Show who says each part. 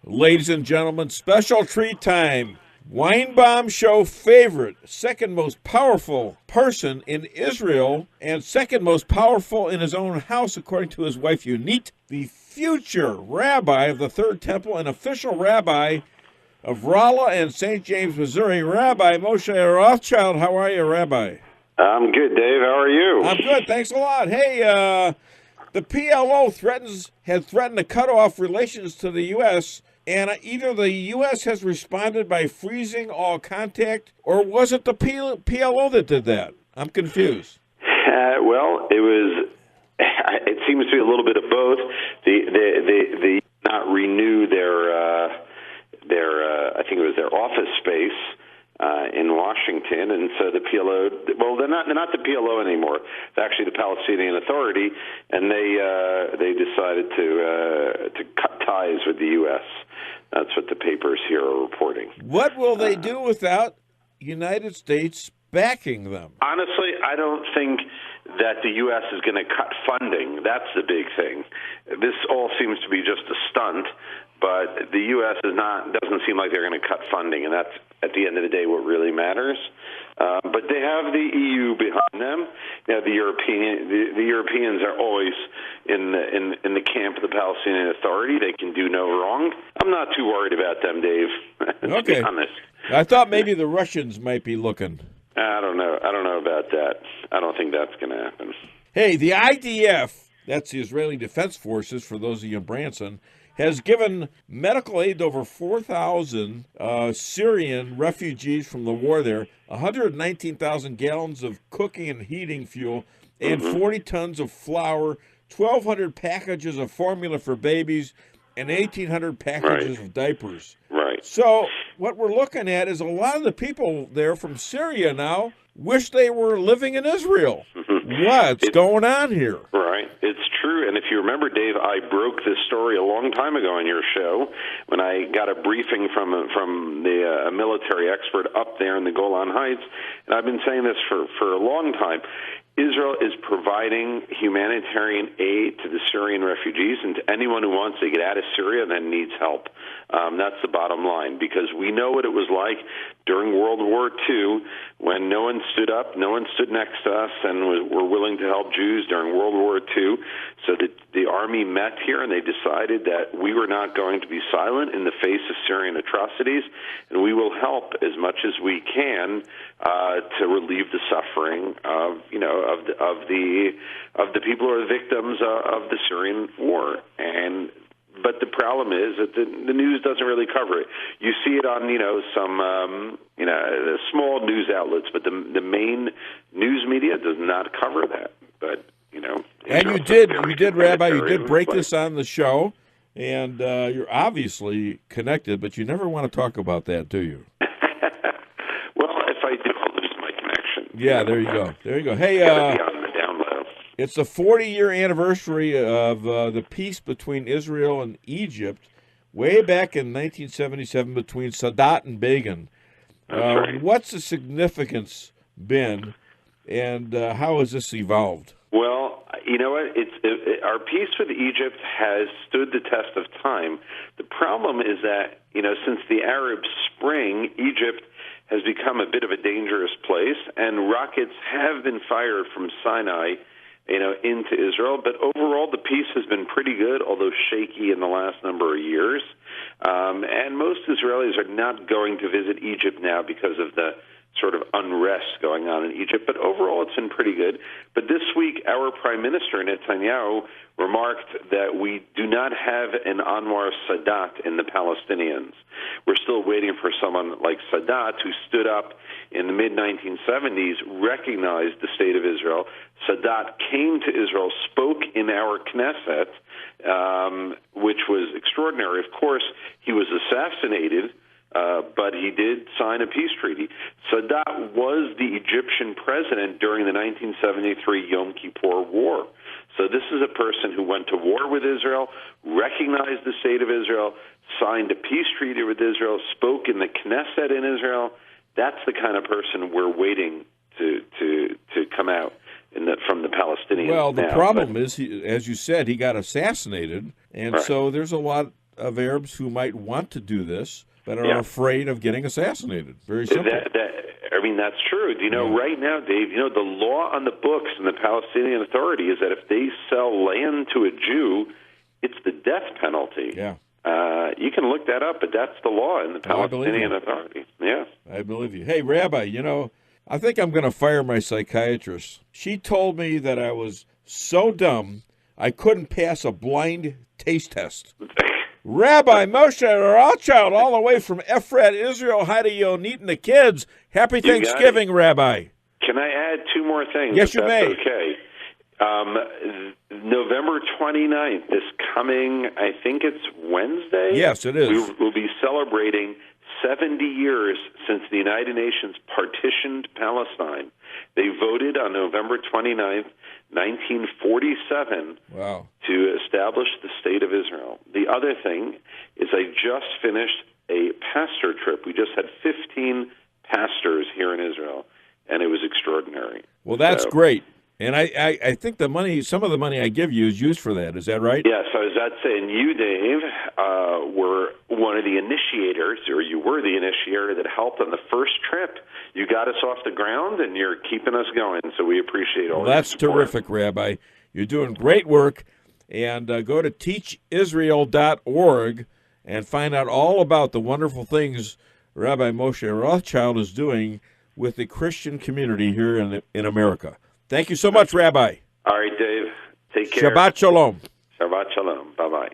Speaker 1: Ladies and gentlemen, special treat time. Weinbaum Show favorite, second most powerful person in Israel, and second most powerful in his own house, according to his wife Unit, the future rabbi of the Third Temple and official rabbi of Rolla and St. James, Missouri, Rabbi Moche Rothschild. How are you, Rabbi?
Speaker 2: I'm good, Dave. How are you?
Speaker 1: I'm good. Thanks a lot. Hey, the PLO has threatened to cut off relations to the U.S., and either the U.S. has responded by freezing all contact, or was it the PLO that did that? I'm confused.
Speaker 2: Well, it seems to be a little bit of both. They not renew their I think it was their office space in Washington, and so the PLO. Well, they're not the PLO anymore. They're actually the Palestinian Authority, and they decided to cut ties with the U.S. That's what the papers here are reporting.
Speaker 1: What will they do without United States backing them?
Speaker 2: Honestly, I don't think that the U.S. is going to cut funding. That's the big thing. This all seems to be just a stunt, but the U.S. doesn't seem like they're going to cut funding, and that's, at the end of the day, what really matters. But they have the EU behind them. You know, the Europeans are always in the camp of the Palestinian Authority. They can do no wrong. I'm not too worried about them, Dave. To be honest.
Speaker 1: I thought maybe the Russians might be looking.
Speaker 2: I don't know about that. I don't think that's going to happen.
Speaker 1: Hey, the IDF, that's the Israeli Defense Forces, for those of you in Branson, has given medical aid to over 4,000 Syrian refugees from the war there, 119,000 gallons of cooking and heating fuel, and 40 tons of flour, 1,200 packages of formula for babies, and 1,800 packages of diapers.
Speaker 2: Right.
Speaker 1: So what we're looking at is a lot of the people there from Syria now wish they were living in Israel. What's going on here?
Speaker 2: Right. It's true. And if you remember, Dave, I broke this story a long time ago on your show when I got a briefing from the military expert up there in the Golan Heights. And I've been saying this for a long time. Israel is providing humanitarian aid to the Syrian refugees and to anyone who wants to get out of Syria and then needs help. That's the bottom line, because we know what it was like during World War II when no one stood up, no one stood next to us and were willing to help Jews during World War II. So the army met here and they decided that we were not going to be silent in the face of Syrian atrocities, and we will help as much as we can to relieve the suffering of the people who are victims of the Syrian war. But the problem is that the news doesn't really cover it. You see it on some small news outlets, but the main news media does not cover that. But
Speaker 1: and you did, Rabbi. You did break this on the show, and you're obviously connected, but you never want to talk about that, do you?
Speaker 2: Well, if I do, I'll lose my connection.
Speaker 1: Yeah, there you go. There you go. Hey, it's the 40-year anniversary of the peace between Israel and Egypt, way back in 1977 between Sadat and Begin.
Speaker 2: Right.
Speaker 1: What's the significance been, and how has this evolved?
Speaker 2: Well, you know what? Our peace with Egypt has stood the test of time. The problem is that, since the Arab Spring, Egypt has become a bit of a dangerous place, and rockets have been fired from Sinai into Israel. But overall, the peace has been pretty good, although shaky in the last number of years. And most Israelis are not going to visit Egypt now because of the sort of unrest going on in Egypt. But overall, it's been pretty good. But this week, our Prime Minister, Netanyahu, remarked that we do not have an Anwar Sadat in the Palestinians. We're still waiting for someone like Sadat, who stood up in the mid-1970s, recognized the state of Israel. Sadat came to Israel, spoke in our Knesset, which was extraordinary. Of course, he was assassinated, but he did sign a peace treaty. Sadat was the Egyptian president during the 1973 Yom Kippur War. So this is a person who went to war with Israel, recognized the state of Israel, signed a peace treaty with Israel, spoke in the Knesset in Israel. That's the kind of person we're waiting to come out from the Palestinians.
Speaker 1: Well, the problem is, as you said, he got assassinated, and so there's a lot of Arabs who might want to do this, but are
Speaker 2: Yeah.
Speaker 1: afraid of getting assassinated. Very simple.
Speaker 2: I mean, that's true. Do you know, right now, Dave, the law on the books in the Palestinian Authority is that if they sell land to a Jew, it's the death penalty.
Speaker 1: Yeah.
Speaker 2: You can look that up, but that's the law in the Palestinian Authority. Yeah.
Speaker 1: I believe you. Hey, Rabbi, I think I'm going to fire my psychiatrist. She told me that I was so dumb I couldn't pass a blind taste test. Rabbi Moche Rothschild, all the way from Efrat, Israel. Hi to Yonit and the kids. Happy Thanksgiving, Rabbi.
Speaker 2: Can I add two more things?
Speaker 1: Yes, you may.
Speaker 2: Okay. November 29th, this coming, I think it's Wednesday?
Speaker 1: Yes, it is.
Speaker 2: We'll be celebrating 70 years since the United Nations partitioned Palestine. They voted on November 29th, 1947,
Speaker 1: wow,
Speaker 2: to establish the State of Israel. The other thing is I just finished a pastor trip. We just had 15 pastors here in Israel, and it was extraordinary.
Speaker 1: Well, that's great. And I think some of the money I give you is used for that. Is that right?
Speaker 2: Yes, I was about to say, and you, Dave, were one of the initiators, or you were the initiator that helped on the first trip. You got us off the ground, and you're keeping us going, so we appreciate all that.
Speaker 1: That's terrific, Rabbi. You're doing great work. And go to teachisrael.org and find out all about the wonderful things Rabbi Moche Rothschild is doing with the Christian community here in America. Thank you so much, Rabbi.
Speaker 2: All right, Dave. Take care.
Speaker 1: Shabbat shalom.
Speaker 2: Shabbat shalom. Bye-bye.